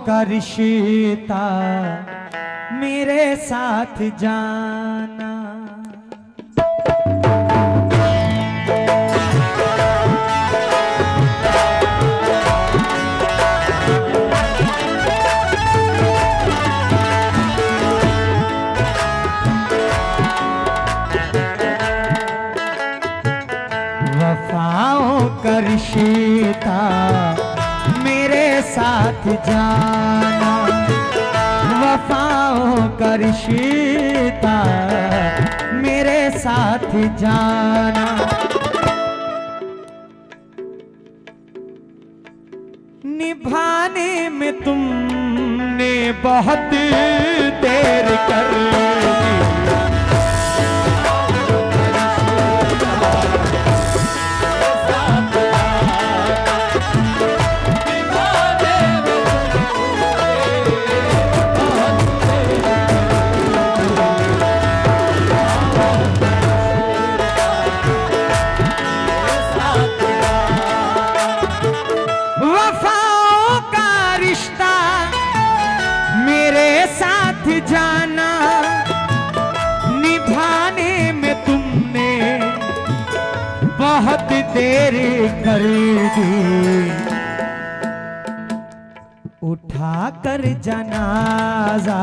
का रिश्ता मेरे साथ जाना। वफाओं का रिश्ता मेरे साथ जाना, वफाओं का रिश्ता मेरे साथ जाना। निभाने में तुमने बहुत देर कर दी, जाना। निभाने में तुमने बहुत देर कर दी, उठा कर जनाजा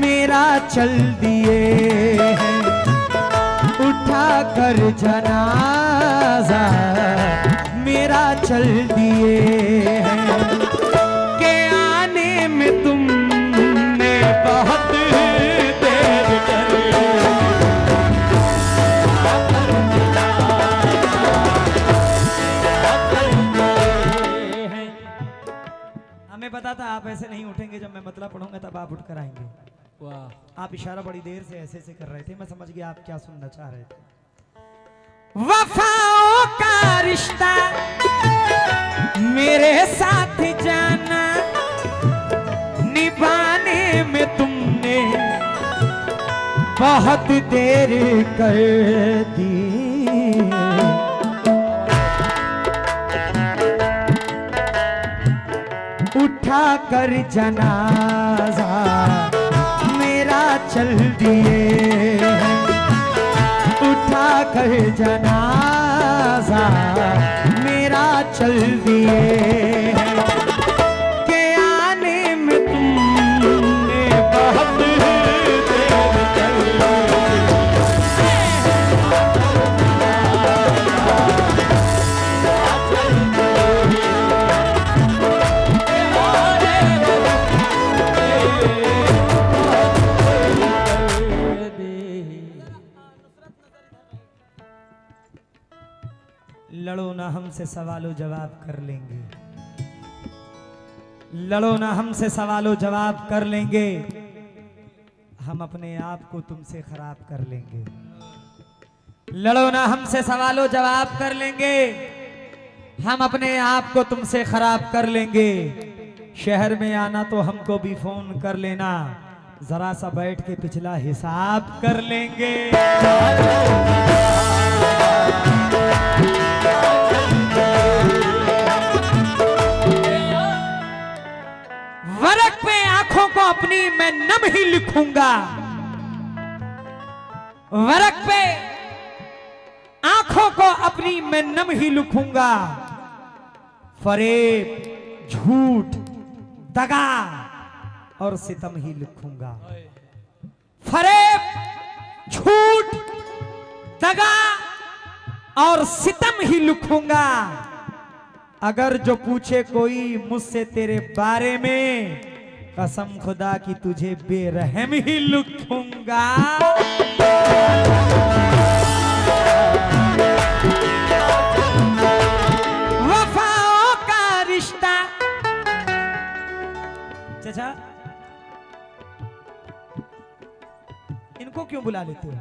मेरा चल दिए हैं, उठा कर जनाजा मेरा चल दिए हैं। के आने में तुम बहुत देर कर हमें पता था आप ऐसे नहीं उठेंगे, जब मैं मतलब पढ़ूंगा तब आप उठ कर आएंगे। वाह, आप इशारा बड़ी देर से ऐसे ऐसे कर रहे थे, मैं समझ गया आप क्या सुनना चाह रहे थे। वफाओं का रिश्ता मेरे साथ जाना, निभाने में तुमने बहुत देर कर दी, उठा कर जनाजा मेरा चल दिए हैं, उठा कर जनाजा मेरा चल दिए हैं। लड़ो ना हमसे सवालों जवाब कर लेंगे, लड़ो ना हमसे सवालों जवाब कर लेंगे, हम अपने आप को तुमसे खराब कर लेंगे। लड़ो ना हमसे सवालों जवाब कर लेंगे, हम अपने आप को तुमसे खराब कर लेंगे। शहर में आना तो हमको भी फोन कर लेना, जरा सा बैठ के पिछला हिसाब कर लेंगे। वरक पे आंखों को अपनी मैं नम ही लिखूंगा, वरक पे आंखों को अपनी मैं नम ही लिखूंगा। फरेब, झूठ, दगा और सितम ही लिखूंगा। फरेब, झूठ, दगा और सितम ही लिखूंगा। अगर जो पूछे कोई मुझसे तेरे बारे में, कसम खुदा की तुझे बेरहम ही लिखूंगा। वफाओं का रिश्ता। चाचा, इनको क्यों बुला लेते हो?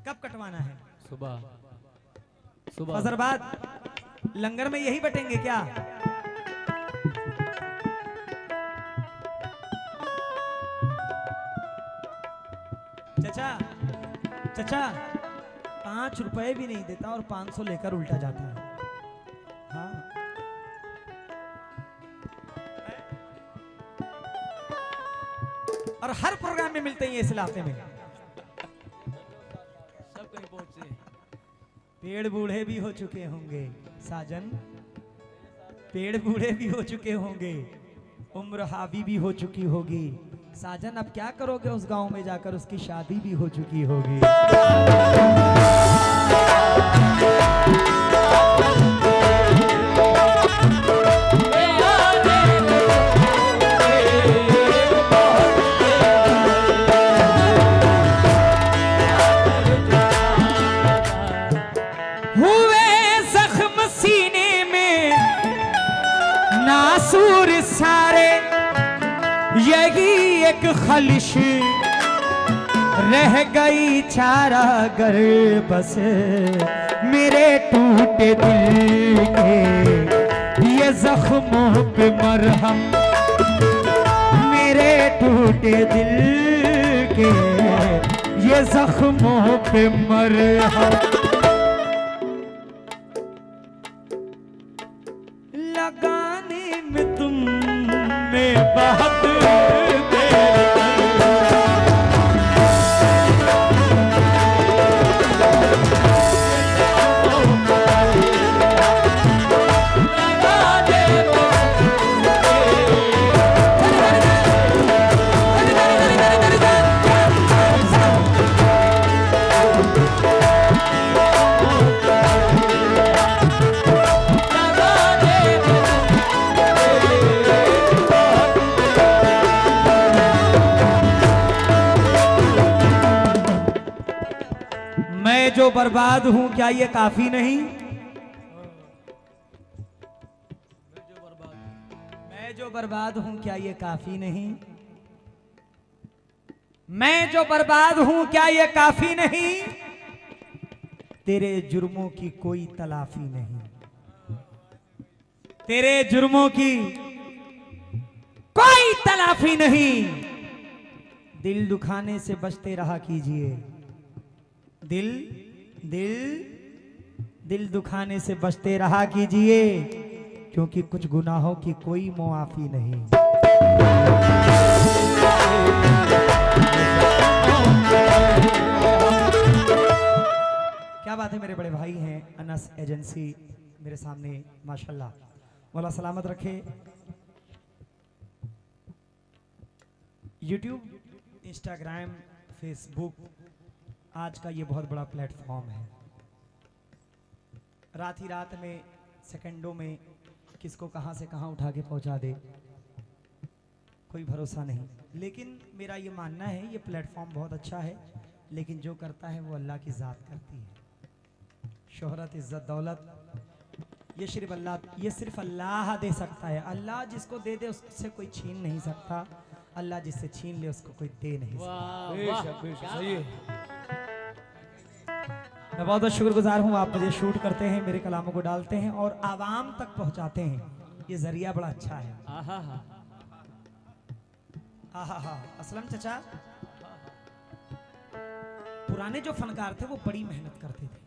कब कटवाना है? सुबह। सुबह फजर बाद लंगर में यही बटेंगे क्या? चचा, चचा 5 रुपए भी नहीं देता और 500 लेकर उल्टा जाता है। हाँ, और हर प्रोग्राम में मिलते हैं इस इलाके में। सब कहीं पहुंचे। पेड़ बूढ़े भी हो चुके होंगे साजन, पेड़ बूढ़े भी हो चुके होंगे, उम्र हावी भी हो चुकी होगी साजन। अब क्या करोगे उस गांव में जाकर, उसकी शादी भी हो चुकी होगी। हुए जख्म सीने में नासूर सारे, यही एक खलिश रह गई चारा गर बस मेरे टूटे दिल के ये जख्मों पे मरहम, मेरे टूटे दिल के ये जख्मों पे मरहम। लगाने में तुम में बात मैं जो बर्बाद हूं क्या ये काफी नहीं? मैं जो बर्बाद हूं क्या ये काफी नहीं? मैं जो बर्बाद हूं क्या ये काफी नहीं? तेरे जुर्मों की कोई तलाफी नहीं, तेरे जुर्मों की कोई तलाफी नहीं। दिल दुखाने से बचते रहा कीजिए, दिल दिल दिल दुखाने से बचते रहा कीजिए, क्योंकि कुछ गुनाहों की कोई मुआफी नहीं। क्या बात है, मेरे बड़े भाई हैं अनस एजेंसी मेरे सामने, माशाल्लाह, मौला सलामत रखे। यूट्यूब, इंस्टाग्राम, फेसबुक आज का ये बहुत बड़ा प्लेटफॉर्म है। रात ही रात में, सेकंडों में किसको कहां से कहां उठा के पहुंचा दे, कोई भरोसा नहीं। लेकिन मेरा ये मानना है ये प्लेटफॉर्म बहुत अच्छा है, लेकिन जो करता है वो अल्लाह की ज़ात करती है। शोहरत, इज्जत, दौलत ये सिर्फ अल्लाह दे सकता है। अल्लाह जिसको दे दे उससे कोई छीन नहीं सकता, अल्लाह जिससे छीन ले उसको कोई दे नहीं सकता। सही है। मैं बहुत बहुत शुक्रगुजार हूँ, आप मुझे शूट करते हैं, मेरे कलामों को डालते हैं और आवाम तक पहुँचाते हैं। ये जरिया बड़ा अच्छा है। आहा असलम चचा, पुराने जो फनकार थे वो बड़ी मेहनत करते थे,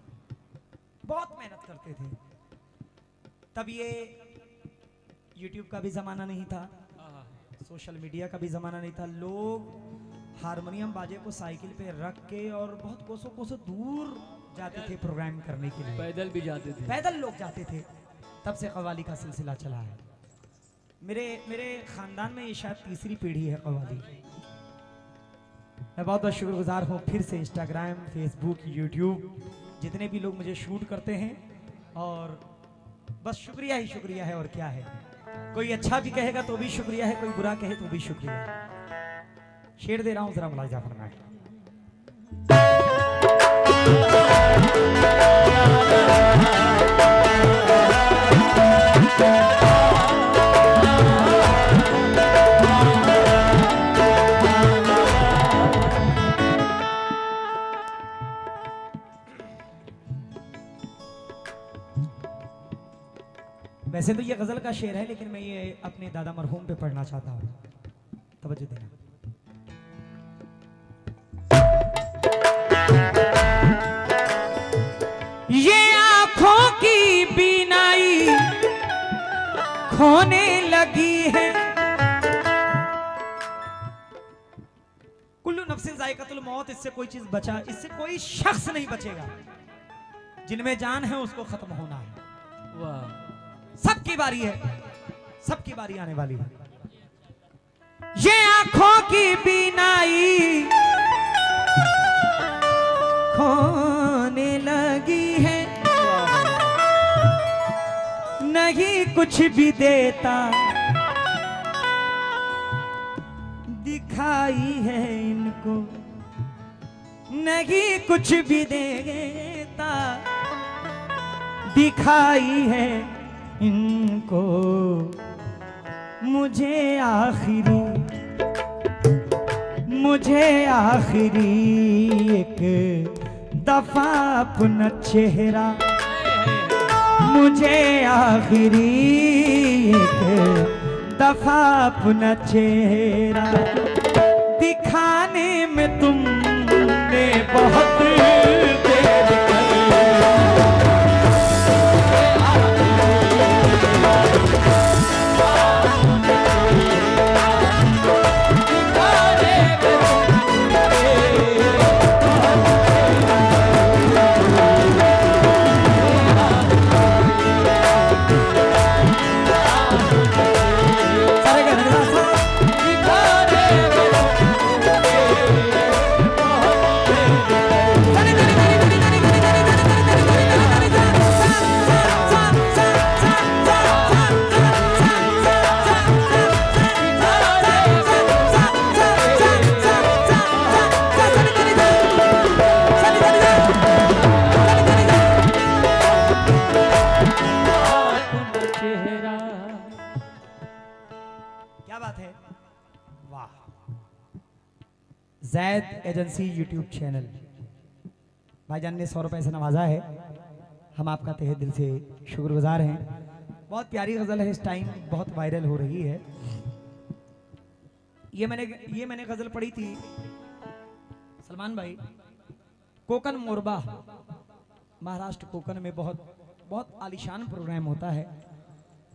बहुत मेहनत करते थे। तब ये यूट्यूब का भी जमाना नहीं था, सोशल मीडिया का भी जमाना नहीं था। लोग हारमोनियम बाजे को साइकिल पे रख के और बहुत कोसों कोसों दूर जाते थे प्रोग्राम करने के लिए, पैदल भी जाते थे, पैदल लोग जाते थे। तब से कव्वाली का सिलसिला चला है। मेरे खानदान में ये शायद तीसरी पीढ़ी है कव्वाली। मैं बहुत बहुत शुक्रगुजार हूँ फिर से इंस्टाग्राम, फेसबुक, यूट्यूब जितने भी लोग मुझे शूट करते हैं, और बस शुक्रिया ही शुक्रिया है और क्या है। कोई अच्छा भी कहेगा तो भी शुक्रिया है, कोई बुरा कहे तो भी शुक्रिया है। शेर दे रहा हूँ, जरा मुलाहिजा फरमाएं। वैसे तो ये गजल का शेर है, लेकिन मैं ये अपने दादा मरहूम पे पढ़ना चाहता हूँ, तवज्जो देना। ये आंखों की बीनाई खोने लगी है, कुल्लू नफ्सिन जायकातुल मौत, इससे कोई चीज बचा, इससे कोई शख्स नहीं बचेगा। जिनमें जान है उसको खत्म होना है। वाह सबकी बारी है, सबकी बारी आने वाली है। ये आंखों की बीनाई खोने लगी है, नहीं कुछ भी देता दिखाई है इनको, नहीं कुछ भी देता दिखाई है इनको। मुझे आखिरी एक दफा अपना चेहरा, मुझे आखिरी एक दफा अपना चेहरा दिखाने में तुमने बहुत देर कर। जैद एजेंसी यूट्यूब चैनल भाईजान ने 100 रुपए से नवाजा है। हम आपका तहे दिल से शुक्रगुजार हैं। बहुत प्यारी गजल है, इस टाइम बहुत वायरल हो रही है। ये मैंने गजल पढ़ी थी सलमान भाई, कोकन मोरबा, महाराष्ट्र कोकन में बहुत आलीशान प्रोग्राम होता है,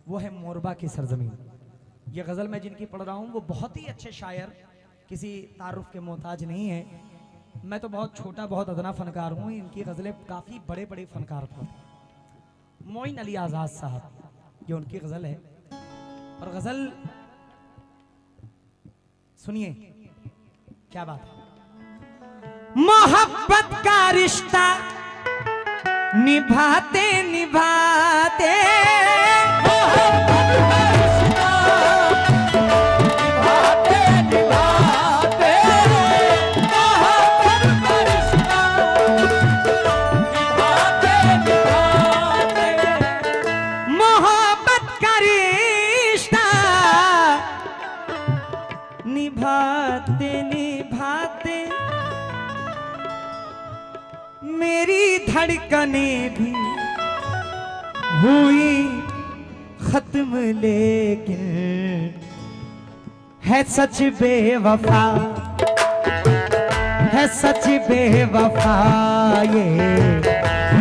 वो है मोरबा की सरजमीन। ये गजल मैं जिनकी पढ़ रहा हूँ वो बहुत ही अच्छे शायर, किसी तारुफ के मोहताज नहीं है। मैं तो बहुत छोटा बहुत अदना फनकार हूँ, इनकी गजलें काफी बड़े बड़े फनकार थे। मोइन अली आजाद साहब, ये उनकी गजल है। और गजल सुनिए क्या बात है। मोहब्बत का रिश्ता निभाते निभाते, निभाते निभाते मेरी धड़कने भी हुई खत्म, लेकिन है सच बेवफा, है सच बेवफा ये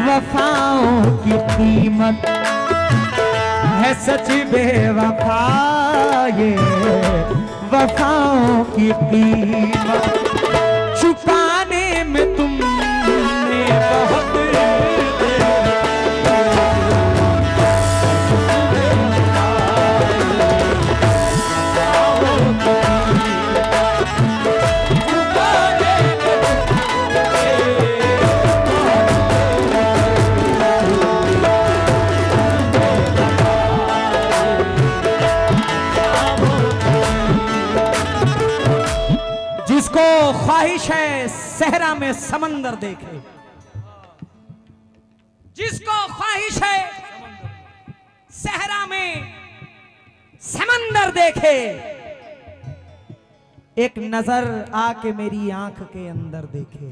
वफाओं की कीमत, है सच बेवफा ये वफाओं की कीमत, चुकाने में तुमने बहुत जिसको ख्वाहिश है सहरा में समंदर देखे, जिसको ख्वाहिश है सहरा में समंदर देखे, एक नजर आके मेरी आंख के अंदर देखे,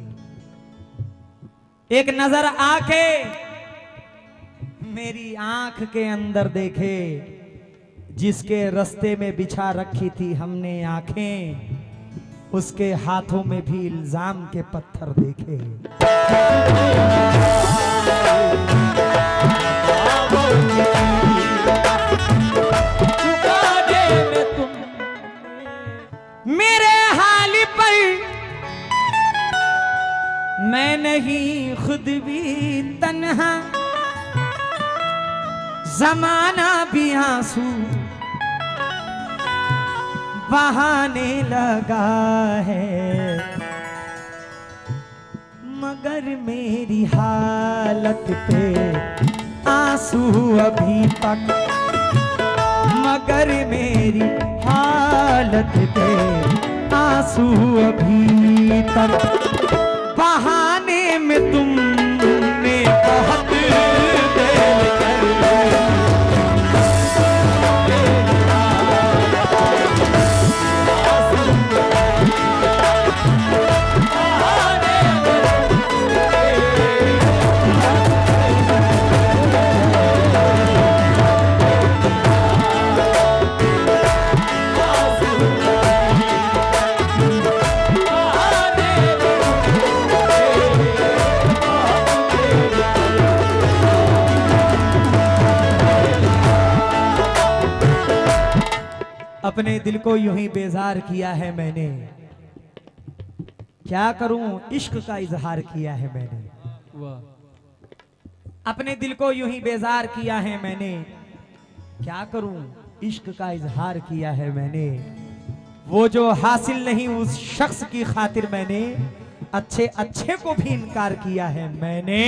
एक नजर आके मेरी आंख के अंदर देखे, जिसके रास्ते में बिछा रखी थी हमने आंखें, उसके हाथों में भी इल्जाम के पत्थर देखे। मेरे हाल पर मैं नहीं खुद भी तन्हा, जमाना भी आंसू बहाने लगा है, मगर मेरी हालत पे आंसू अभी तक, मगर मेरी हालत पे आंसू अभी तक, बहाने में तुमने बहुत देर कर अपने दिल को यूं ही बेजार किया है मैंने, क्या करूं इश्क का इजहार किया है मैंने, वाह अपने दिल को यूं ही बेजार किया है मैंने, क्या करूं इश्क का इजहार किया है मैंने, वो जो हासिल नहीं उस शख्स की खातिर मैंने अच्छे अच्छे को भी इनकार किया है मैंने।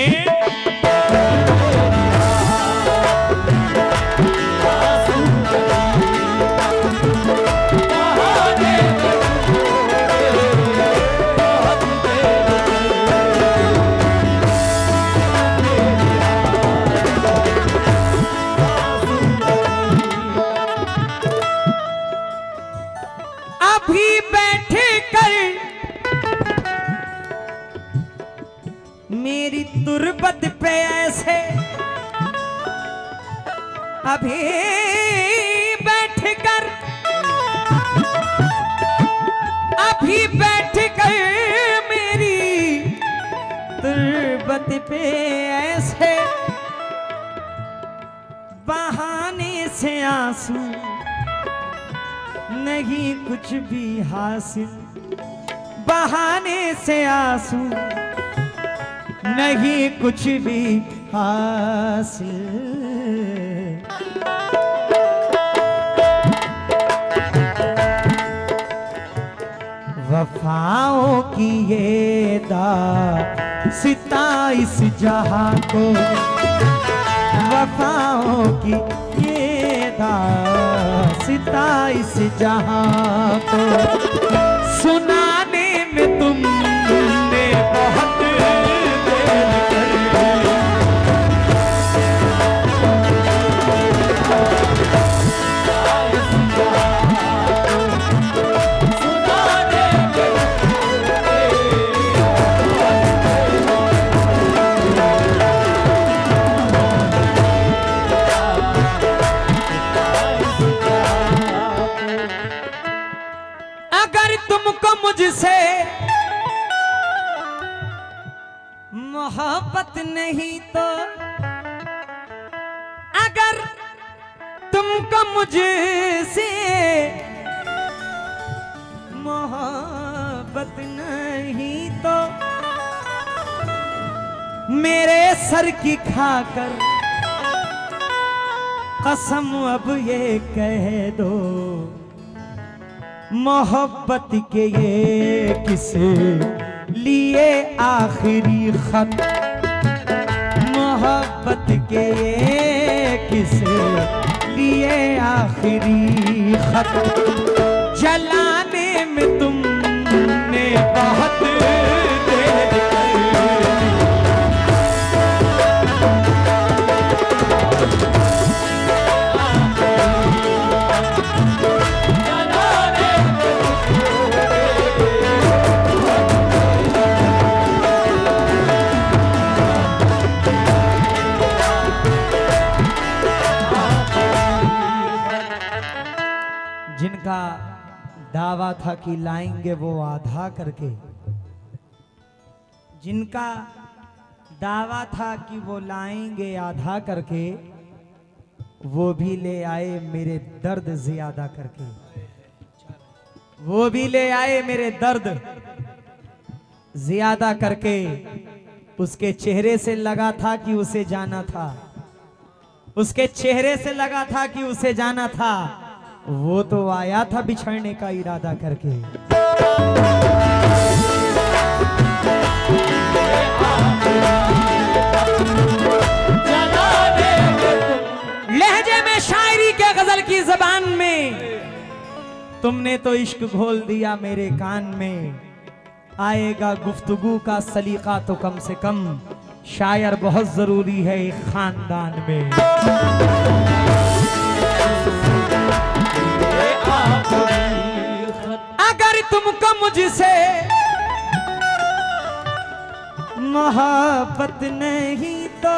अभी बैठे कर मेरी तुरबत पे ऐसे, अभी बैठ कर, अभी बैठ कर मेरी तुरबत पे ऐसे, बहाने से आंसू नहीं कुछ भी हासिल, बहाने से आंसू नहीं कुछ भी हासिल, वफाओं की ये दास्तां इस जहां को, वफाओं की ये दास्तां इस जहां को, सुनाने में तुमने बहुत देर कर दी। अगर तुमको मुझसे मोहब्बत नहीं तो, अगर तुमको मुझसे मोहब्बत नहीं तो, मेरे सर की खाकर कसम अब ये कह दो, मोहब्बत के ये किस लिए आखिरी खत, मोहब्बत के ये किस लिए आखिरी खत, जलाने में तुमने बहुत देर कर दी। जिनका दावा था कि लाएंगे वो आधा करके, जिनका दावा था कि वो लाएंगे आधा करके, वो भी ले आए मेरे दर्द ज्यादा करके, वो भी ले आए मेरे दर्द ज्यादा करके। उसके चेहरे से लगा था कि उसे जाना था, उसके चेहरे से लगा था कि उसे जाना था। वो तो आया था बिछड़ने का इरादा करके। लहजे में शायरी के गजल की जबान में तुमने तो इश्क घोल दिया मेरे कान में। आएगा गुफ्तगू का सलीका तो कम से कम, शायर बहुत जरूरी है एक खानदान में। अगर तुमको मुझसे मोहब्बत नहीं तो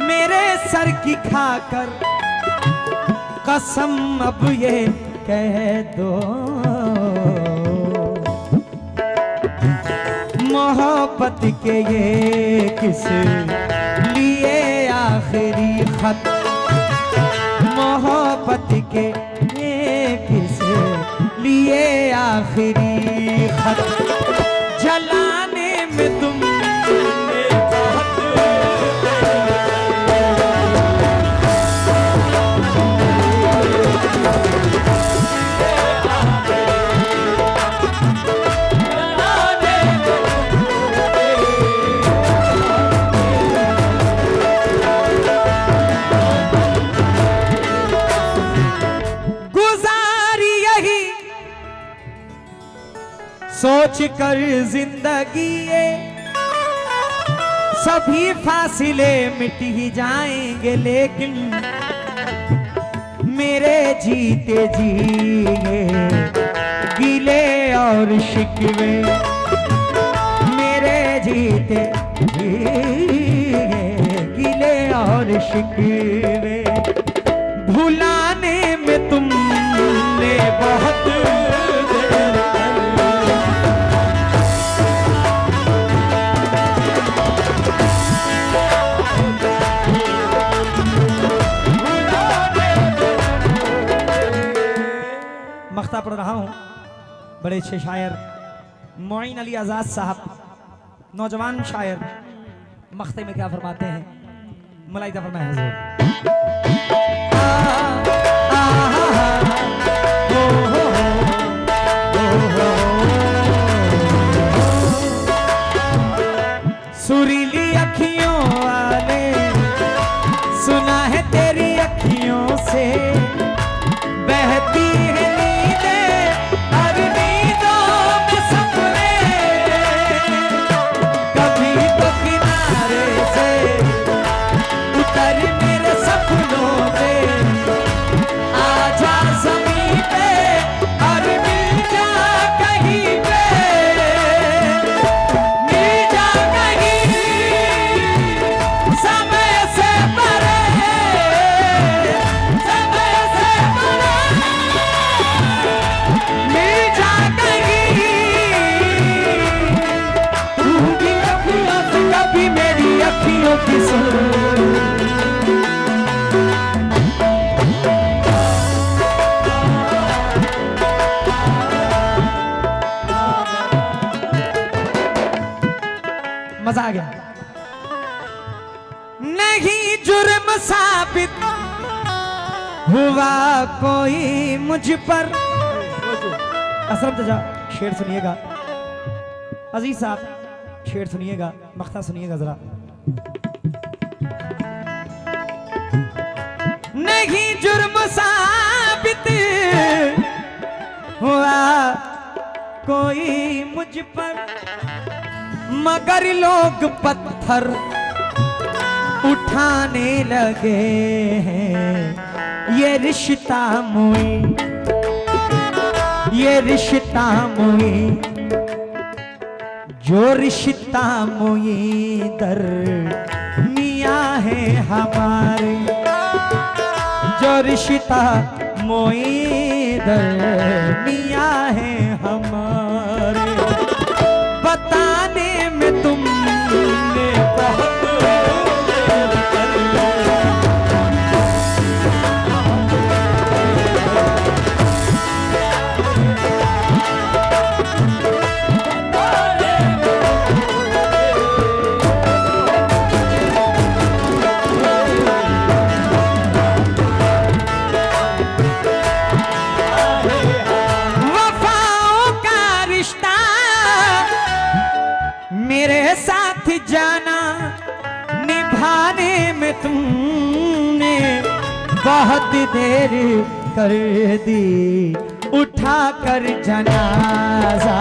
मेरे सर की खाकर कसम अब ये कह दो, मोहब्बत के ये किस लिए आखिरी खत, मोहब्बत के ये किस लिए आखिरी खत, जलाने में तुम सोच कर जिंदगी ये सभी फासिले मिट ही जाएंगे, लेकिन मेरे जीते जी गिले और शिकवे, मेरे जीते जी गिले और शिकवे, भुलाने में तुमने बहुत मख्ता पढ़ रहा हूँ। बड़े अच्छे शायर मोइन अली आजाद साहब, नौजवान शायर, मख्ते में क्या फरमाते हैं, मुलाहिदा फरमाए हुजूर। सुरीली अखियों वाले सुना है तेरी अखियों से बहती है मजा आ गया। नहीं जुर्म साबित हुआ कोई मुझ पर, असलम तजा शेर सुनिएगा अजीज साहब, शेर सुनिएगा, मख्ता सुनिएगा जरा। नहीं जुर्म साबित हुआ कोई मुझ पर, मगर लोग पत्थर उठाने लगे हैं। ये रिश्ता मुई, ये रिश्ता मुई, जो रिश्ता मुई दर मियाँ है हमारे, जो रिश्ता मुई दर मियाँ है हमारे, बताने में तुमने बहुत कि जाना निभाने में तुमने बहुत देर कर दी, उठा कर जनाजा